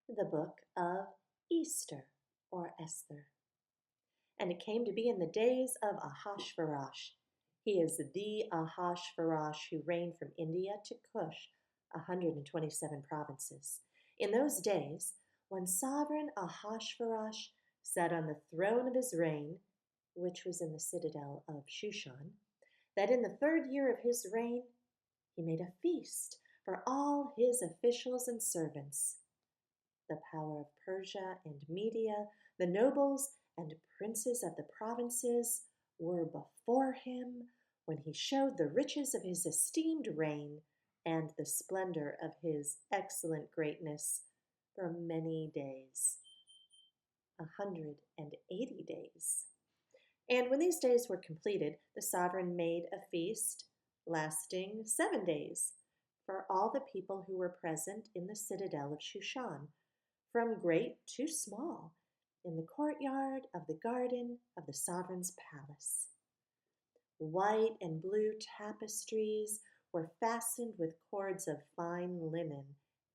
The Book of Easter, or Esther. And it came to be in the days of Ahasuerus. He is the Ahasuerus who reigned from India to Kush, 127 provinces. In those days, when sovereign Ahasuerus sat on the throne of his reign, which was in the citadel of Shushan, that in the 3rd year of his reign he made a feast for all his officials and servants. The power of Persia and Media, the nobles and princes of the provinces, were before him when he showed the riches of his esteemed reign and the splendor of his excellent greatness for many days, 180 days. And when these days were completed, the sovereign made a feast lasting 7 days for all the people who were present in the citadel of Shushan, from great to small, in the courtyard of the garden of the sovereign's palace. White and blue tapestries were fastened with cords of fine linen,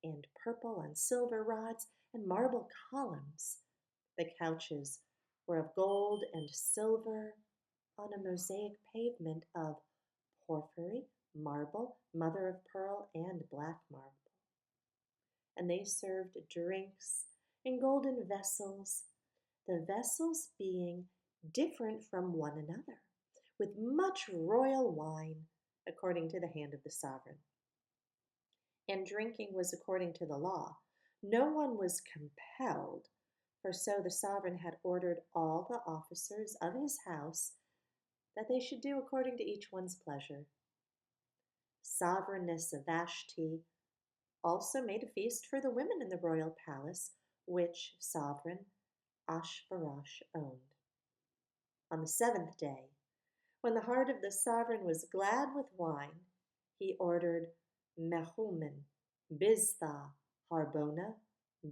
and purple and silver rods and marble columns. The couches were of gold and silver on a mosaic pavement of porphyry, marble, mother of pearl, and black marble. And they served drinks in golden vessels, the vessels being different from one another, with much royal wine, according to the hand of the sovereign. And drinking was according to the law. No one was compelled, for so the sovereign had ordered all the officers of his house that they should do according to each one's pleasure. Sovereigness Vashti also made a feast for the women in the royal palace, which sovereign Ahasuerus owned. On the 7th day, when the heart of the sovereign was glad with wine, he ordered Mehuman, Biztha, Harbona,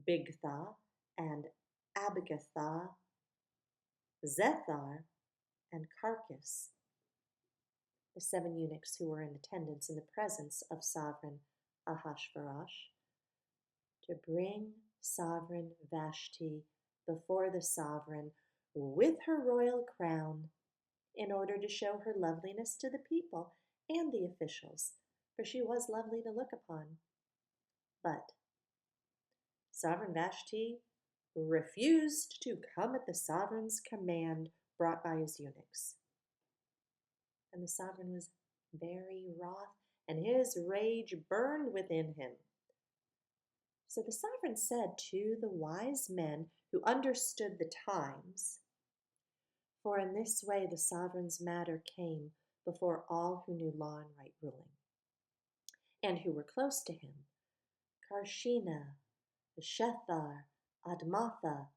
Bigtha, and Abigatha, Zethar, and Carcass, the 7 eunuchs who were in attendance in the presence of sovereign Ahasuerus, to bring sovereign Vashti before the sovereign with her royal crown, in order to show her loveliness to the people and the officials, for she was lovely to look upon. But sovereign Vashti refused to come at the sovereign's command brought by his eunuchs. And the sovereign was very wroth, and his rage burned within him. So the sovereign said to the wise men who understood the times, for in this way the sovereign's matter came before all who knew law and right ruling, and who were close to him, Karshena, Shethar, Admatha,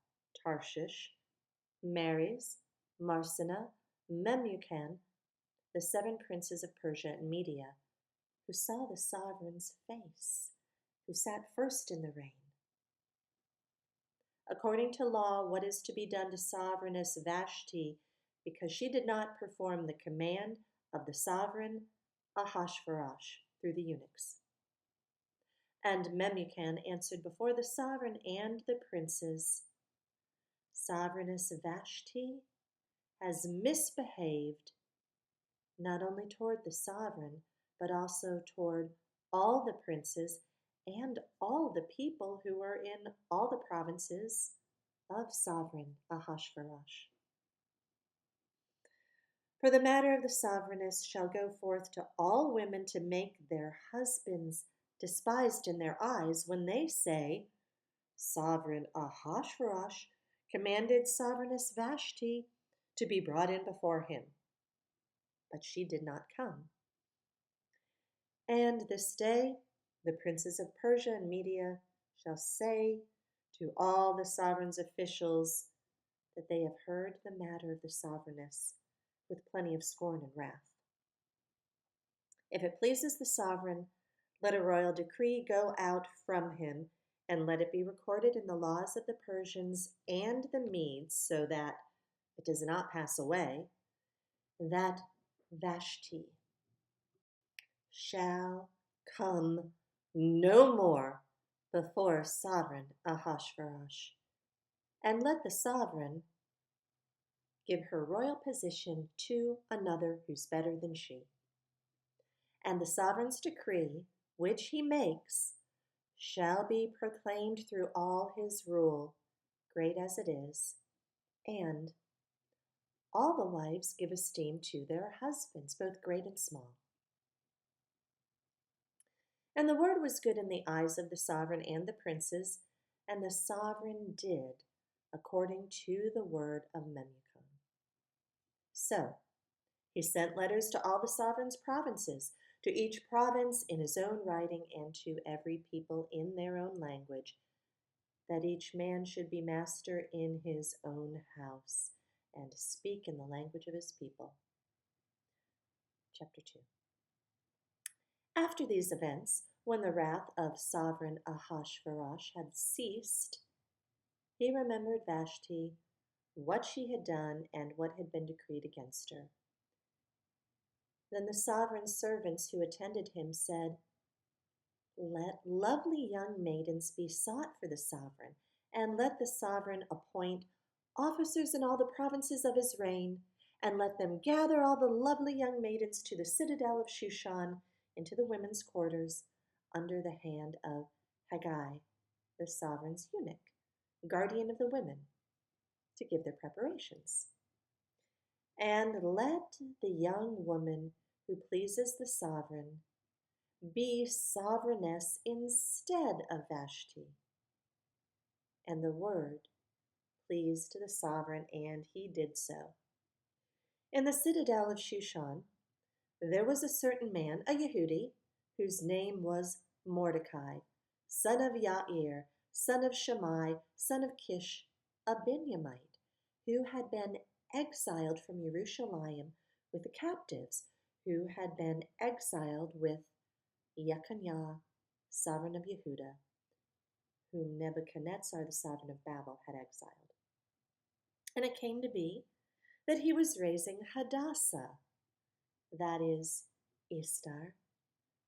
Tarshish, Mares, Marsina, Memucan, the 7 princes of Persia and Media, who saw the sovereign's face, who sat first in the reign. According to law, what is to be done to sovereigness Vashti, because she did not perform the command of the sovereign Ahasuerus through the eunuchs? And Memucan answered before the sovereign and the princes, Sovereigness Vashti has misbehaved not only toward the sovereign, but also toward all the princes and all the people who were in all the provinces of sovereign Ahasuerus. For the matter of the sovereigness shall go forth to all women to make their husbands despised in their eyes when they say, Sovereign Ahasuerus commanded sovereigness Vashti to be brought in before him, but she did not come. And this day the princes of Persia and Media shall say to all the sovereign's officials that they have heard the matter of the sovereigness with plenty of scorn and wrath. If it pleases the sovereign, let a royal decree go out from him, and let it be recorded in the laws of the Persians and the Medes, so that it does not pass away, that Vashti shall come no more before sovereign Ahasuerus, and let the sovereign give her royal position to another who's better than she. And the sovereign's decree, which he makes, shall be proclaimed through all his rule, great as it is, and all the wives give esteem to their husbands, both great and small. And the word was good in the eyes of the sovereign and the princes, and the sovereign did according to the word of Memucan. So he sent letters to all the sovereign's provinces, to each province in his own writing, and to every people in their own language, that each man should be master in his own house, and speak in the language of his people. Chapter 2. After these events, when the wrath of sovereign Ahasuerus had ceased, he remembered Vashti, what she had done, and what had been decreed against her. Then the sovereign's servants who attended him said, "Let lovely young maidens be sought for the sovereign, and let the sovereign appoint officers in all the provinces of his reign, and let them gather all the lovely young maidens to the citadel of Shushan, into the women's quarters, under the hand of Haggai, the sovereign's eunuch, guardian of the women, to give their preparations. And let the young woman who pleases the sovereign be sovereigness instead of Vashti." And the word pleased the sovereign, and he did so. In the citadel of Shushan, there was a certain man, a Yehudi, whose name was Mordecai, son of Yair, son of Shammai, son of Kish, a Benjamite, who had been exiled from Jerusalem with the captives, who had been exiled with Jeconiah, sovereign of Yehuda, whom Nebuchadnezzar, the sovereign of Babel, had exiled. And it came to be that he was raising Hadassah, that is, Ester,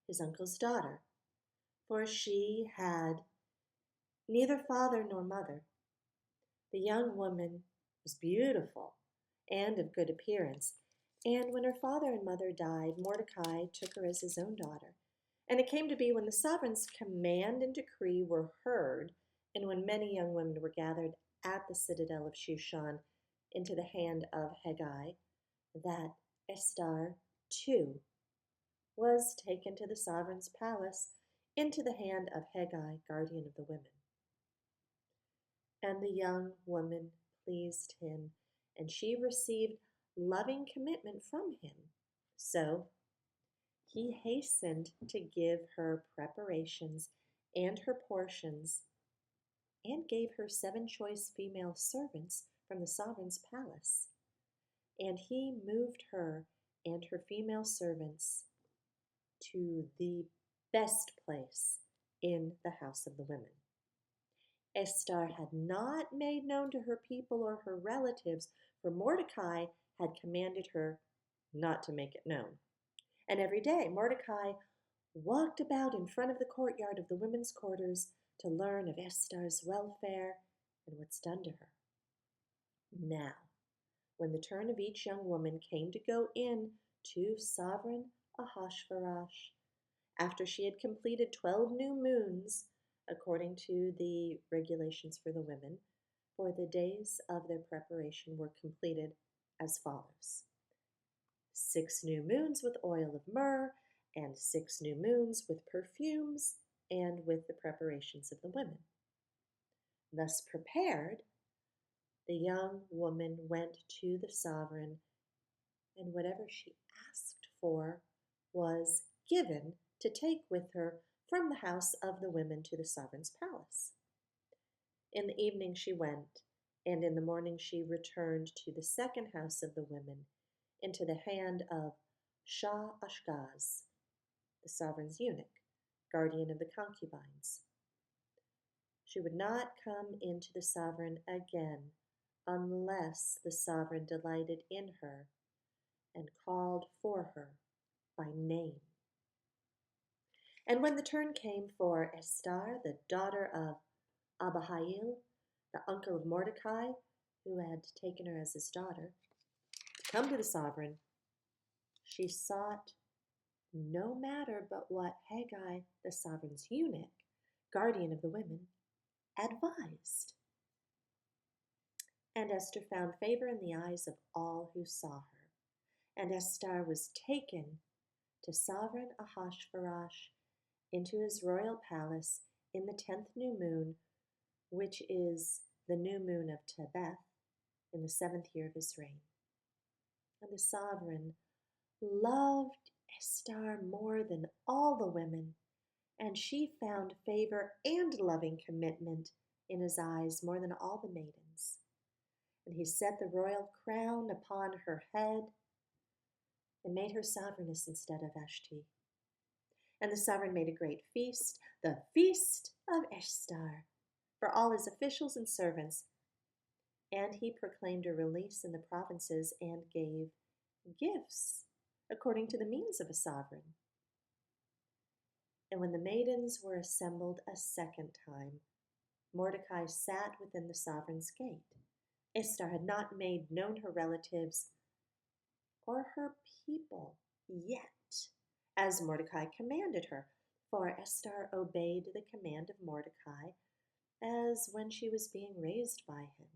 his uncle's daughter, for she had neither father nor mother. The young woman was beautiful and of good appearance, and when her father and mother died, Mordecai took her as his own daughter. And it came to be, when the sovereign's command and decree were heard, and when many young women were gathered at the citadel of Shushan into the hand of Haggai, that Esther too was taken to the sovereign's palace into the hand of Haggai, guardian of the women. And the young woman pleased him, and she received loving commitment from him. So he hastened to give her preparations and her portions, and gave her 7 choice female servants from the sovereign's palace. And he moved her and her female servants to the best place in the house of the women. Esther had not made known to her people or her relatives, for Mordecai had commanded her not to make it known. And every day Mordecai walked about in front of the courtyard of the women's quarters to learn of Esther's welfare and what's done to her. Now, when the turn of each young woman came to go in to sovereign Ahasuerus, after she had completed 12 new moons, according to the regulations for the women, for the days of their preparation were completed as follows: 6 new moons with oil of myrrh, and 6 new moons with perfumes, and with the preparations of the women. Thus prepared, the young woman went to the sovereign, and whatever she asked for was given to take with her from the house of the women to the sovereign's palace. In the evening she went, and in the morning she returned to the second house of the women, into the hand of Shah-Ashgaz, the sovereign's eunuch, guardian of the concubines. She would not come into the sovereign again unless the sovereign delighted in her and called for her by name. And when the turn came for Esther, the daughter of Abihail, the uncle of Mordecai, who had taken her as his daughter, to come to the sovereign, she sought no matter but what Haggai, the sovereign's eunuch, guardian of the women, advised. And Esther found favor in the eyes of all who saw her. And Esther was taken to sovereign Ahasuerus into his royal palace in the 10th new moon, which is the new moon of Tebeth, in the 7th year of his reign. And the sovereign loved Esther more than all the women, and she found favor and loving commitment in his eyes more than all the maidens. And he set the royal crown upon her head and made her sovereigness instead of Vashti. And the sovereign made a great feast, the feast of Esther, for all his officials and servants. And he proclaimed a release in the provinces and gave gifts according to the means of a sovereign. And when the maidens were assembled a second time, Mordecai sat within the sovereign's gate. Esther had not made known her relatives or her people yet, as Mordecai commanded her, for Esther obeyed the command of Mordecai as when she was being raised by him.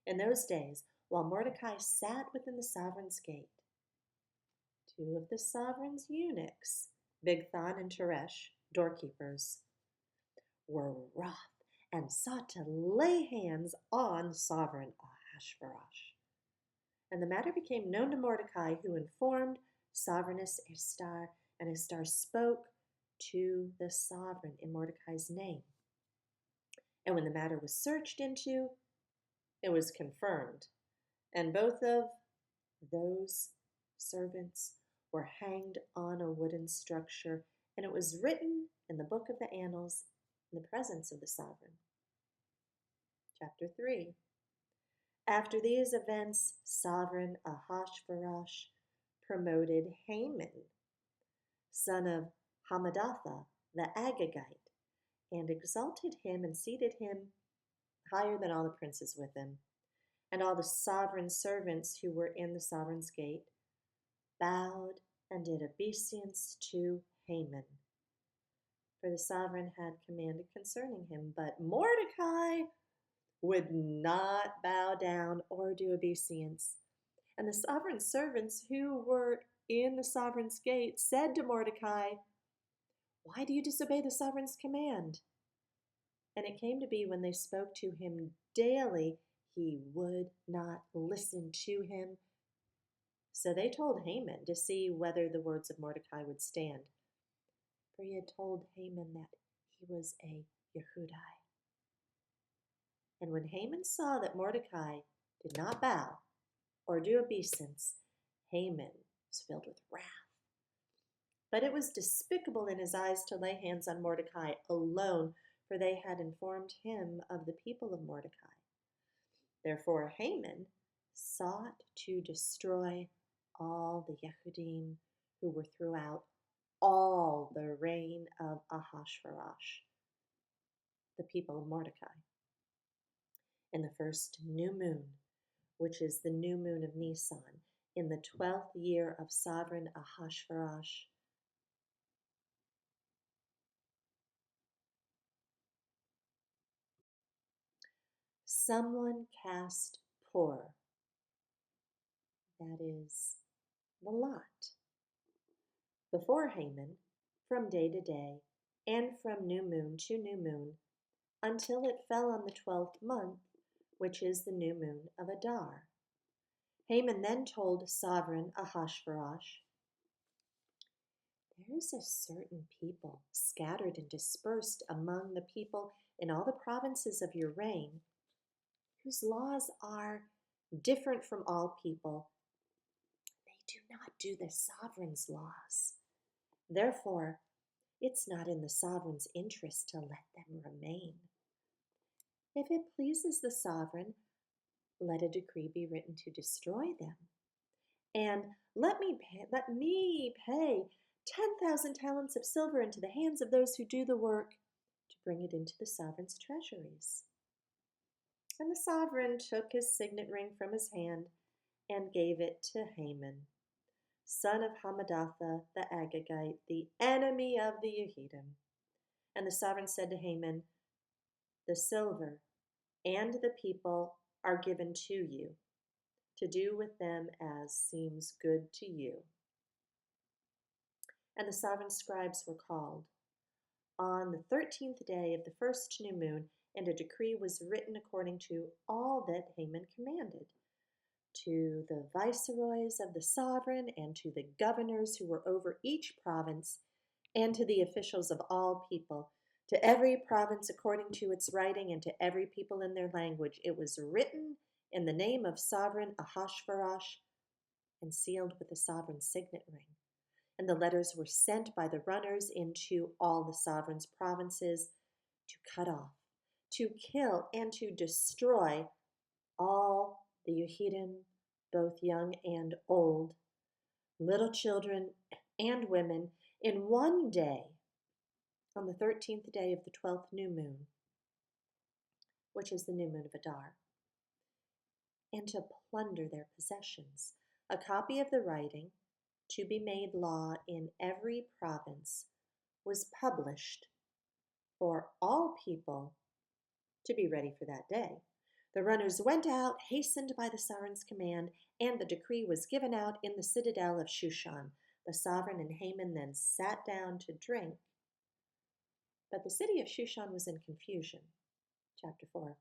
In those days, while Mordecai sat within the sovereign's gate, two of the sovereign's eunuchs, Bigthan and Teresh, doorkeepers, were wroth and sought to lay hands on sovereign Ahasuerus. And the matter became known to Mordecai, who informed sovereigness Esther, and Esther spoke to the sovereign in Mordecai's name. And when the matter was searched into, it was confirmed, and both of those servants were hanged on a wooden structure, and it was written in the book of the annals in the presence of the sovereign. Chapter 3. After these events, sovereign Ahasuerus promoted Haman, son of Hammedatha, the Agagite, and exalted him and seated him higher than all the princes with him. And all the sovereign servants who were in the sovereign's gate bowed and did obeisance to Haman, for the sovereign had commanded concerning him. But Mordecai would not bow down or do obeisance. And the sovereign servants who were in the sovereign's gate said to Mordecai, "Why do you disobey the sovereign's command?" And it came to be, when they spoke to him daily, he would not listen to him. So they told Haman to see whether the words of Mordecai would stand, for he had told Haman that he was a Yehudai. And when Haman saw that Mordecai did not bow or do obeisance, Haman was filled with wrath. But it was despicable in his eyes to lay hands on Mordecai alone, for they had informed him of the people of Mordecai. Therefore Haman sought to destroy all the Yehudim who were throughout all the reign of Ahasuerus, the people of Mordecai. In the first new moon, which is the new moon of Nisan, in the 12th year of sovereign Ahasuerus, someone cast Pur, that is, the lot, before Haman from day to day, and from new moon to new moon, until it fell on the 12th month, which is the new moon of Adar. Haman then told sovereign Ahasuerus, "There is a certain people scattered and dispersed among the people in all the provinces of your reign, whose laws are different from all people. They do not do the sovereign's laws. Therefore, it's not in the sovereign's interest to let them remain. If it pleases the sovereign, let a decree be written to destroy them, and let me pay 10,000 talents of silver into the hands of those who do the work to bring it into the sovereign's treasuries. And the sovereign took his signet ring from his hand and gave it to Haman, son of Hammedatha the Agagite, the enemy of the Yehudim. And the sovereign said to Haman, "The silver and the people are given to you, to do with them as seems good to you." And the sovereign's scribes were called on the 13th day of the first new moon, and a decree was written according to all that Haman commanded, to the viceroys of the sovereign and to the governors who were over each province, and to the officials of all people, to every province according to its writing, and to every people in their language. It was written in the name of sovereign Ahasuerus and sealed with the sovereign's signet ring. And the letters were sent by the runners into all the sovereign's provinces to cut off, to kill, and to destroy all the Yehudim, both young and old, little children and women, in one day, on the 13th day of the 12th new moon, which is the new moon of Adar, and to plunder their possessions. A copy of the writing, to be made law in every province, was published for all people to be ready for that day. The runners went out, hastened by the sovereign's command, and the decree was given out in the citadel of Shushan. The sovereign and Haman then sat down to drink. But the city of Shushan was in confusion. Chapter 4.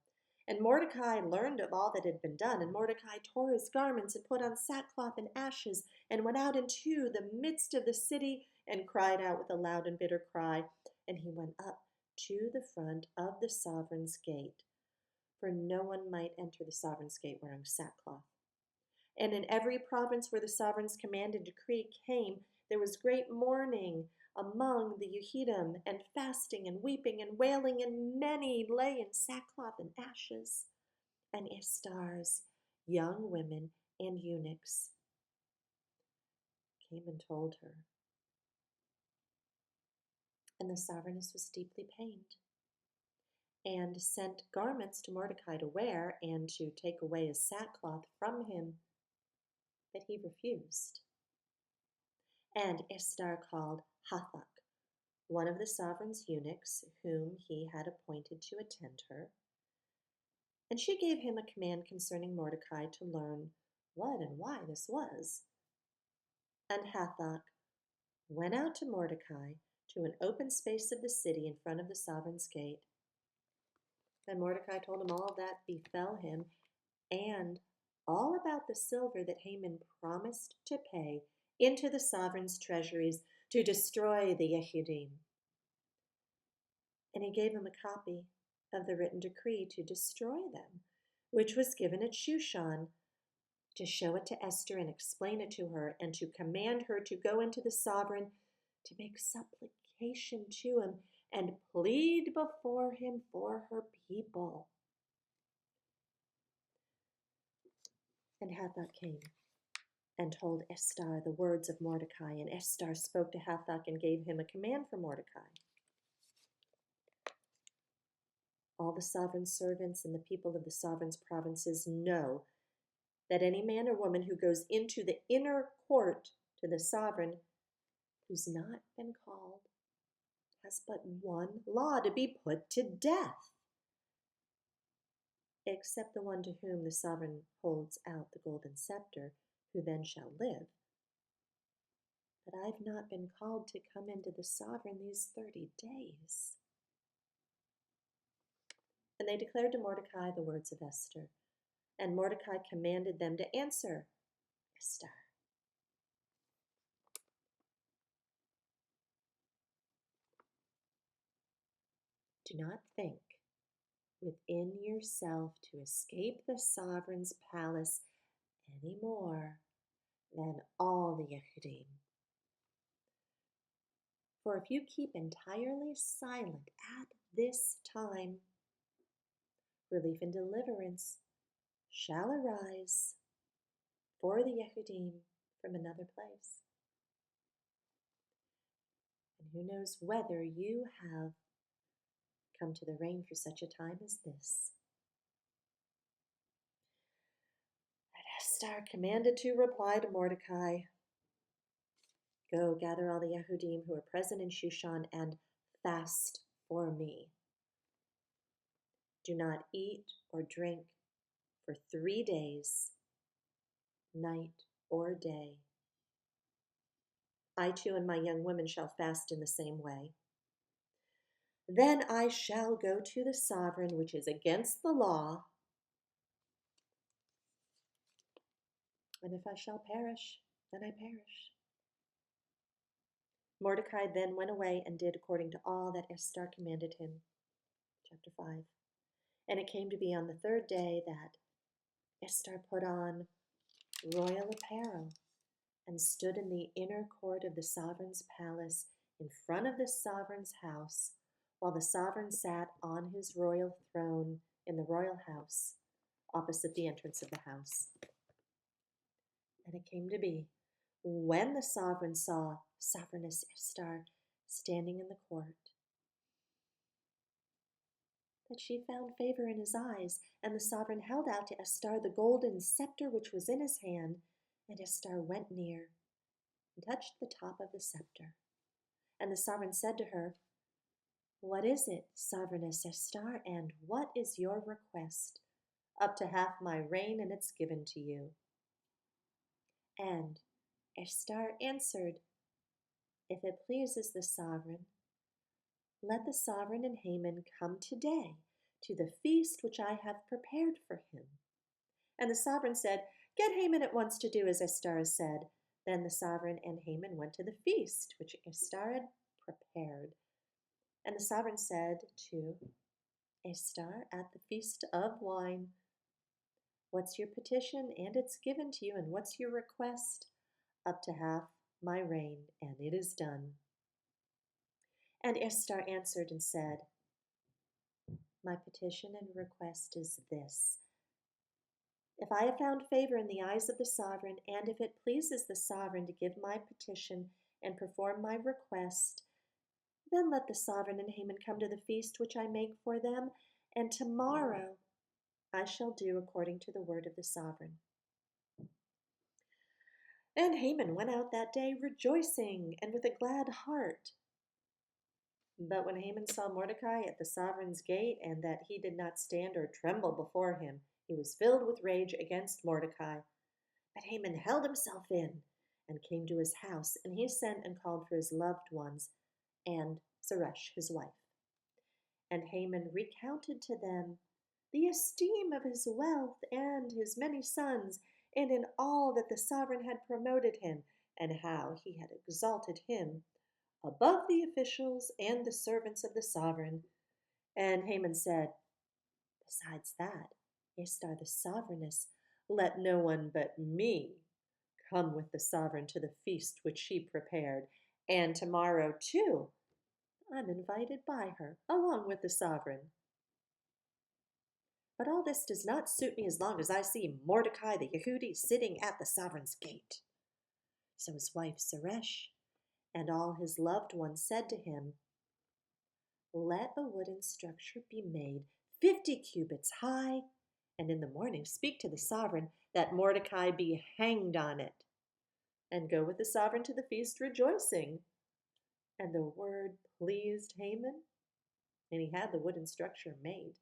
And Mordecai learned of all that had been done, and Mordecai tore his garments and put on sackcloth and ashes, and went out into the midst of the city and cried out with a loud and bitter cry. And he went up to the front of the sovereign's gate, for no one might enter the sovereign's gate wearing sackcloth. And in every province where the sovereign's command and decree came, there was great mourning among the Yehudim, and fasting and weeping and wailing, and many lay in sackcloth and ashes. And Ester's young women and eunuchs came and told her. And the sovereigness was deeply pained, and sent garments to Mordecai to wear, and to take away his sackcloth from him, but he refused. And Ester called Hathach, one of the sovereign's eunuchs, whom he had appointed to attend her, and she gave him a command concerning Mordecai to learn what and why this was. And Hathach went out to Mordecai to an open space of the city in front of the sovereign's gate. Then Mordecai told him all that befell him, and all about the silver that Haman promised to pay into the sovereign's treasuries to destroy the Yehudim. And he gave him a copy of the written decree to destroy them, which was given at Shushan, to show it to Esther and explain it to her, and to command her to go into the sovereign to make supplication to him and plead before him for her people. And Hathach came and told Esther the words of Mordecai, and Esther spoke to Hathach and gave him a command for Mordecai. All the sovereign's servants and the people of the sovereign's provinces know that any man or woman who goes into the inner court to the sovereign who's not been called has but one law: to be put to death, except the one to whom the sovereign holds out the golden scepter, who then shall live. But I've not been called to come into the sovereign these 30 days. And they declared to Mordecai the words of Esther. And Mordecai commanded them to answer Esther. Do not think within yourself to escape the sovereign's palace any more than all the Yehudim. For if you keep entirely silent at this time, relief and deliverance shall arise for the Yehudim from another place. who knows whether you have come to the reign for such a time as this. And Esther commanded to reply to Mordecai, "Go gather all the Yehudim who are present in Shushan and fast for me. Do not eat or drink for 3 days, night or day. I too and my young women shall fast in the same way. Then I shall go to the sovereign, which is against the law, and if I shall perish, then I perish." Mordecai then went away and did according to all that Esther commanded him. Chapter 5. And it came to be on the 3rd day that Esther put on royal apparel and stood in the inner court of the sovereign's palace in front of the sovereign's house, while the sovereign sat on his royal throne in the royal house, opposite the entrance of the house. And it came to be, when the sovereign saw Sovereigness Esther standing in the court, that she found favor in his eyes, and the sovereign held out to Esther the golden scepter which was in his hand, and Esther went near and touched the top of the scepter. And the sovereign said to her, "What is it, Sovereigness Esther, and what is your request? Up to half my reign, and it's given to you." And Esther answered, "If it pleases the sovereign, let the sovereign and Haman come today to the feast which I have prepared for him." And the sovereign said, "Get Haman at once to do as Esther has said." Then the sovereign and Haman went to the feast which Esther had prepared. And the sovereign said to Esther at the feast of wine, "What's your petition? And it's given to you. And what's your request? Up to half my reign, and it is done." And Esther answered and said, "My petition and request is this. If I have found favor in the eyes of the sovereign, and if it pleases the sovereign to give my petition and perform my request, then let the sovereign and Haman come to the feast which I make for them, and tomorrow I shall do according to the word of the sovereign." And Haman went out that day rejoicing and with a glad heart. But when Haman saw Mordecai at the sovereign's gate, and that he did not stand or tremble before him, he was filled with rage against Mordecai. But Haman held himself in and came to his house, and he sent and called for his loved ones and Zeresh his wife. And Haman recounted to them the esteem of his wealth and his many sons, and in all that the sovereign had promoted him, and how he had exalted him above the officials and the servants of the sovereign. And Haman said, "Besides that, Esther the sovereigness, let no one but me come with the sovereign to the feast which she prepared, and tomorrow too I'm invited by her, along with the sovereign. But all this does not suit me as long as I see Mordecai the Yehudi sitting at the sovereign's gate." So his wife Zeresh and all his loved ones said to him, "Let a wooden structure be made 50 cubits high, and in the morning speak to the sovereign that Mordecai be hanged on it, and go with the sovereign to the feast rejoicing." And the word pleased Haman, and he had the wooden structure made.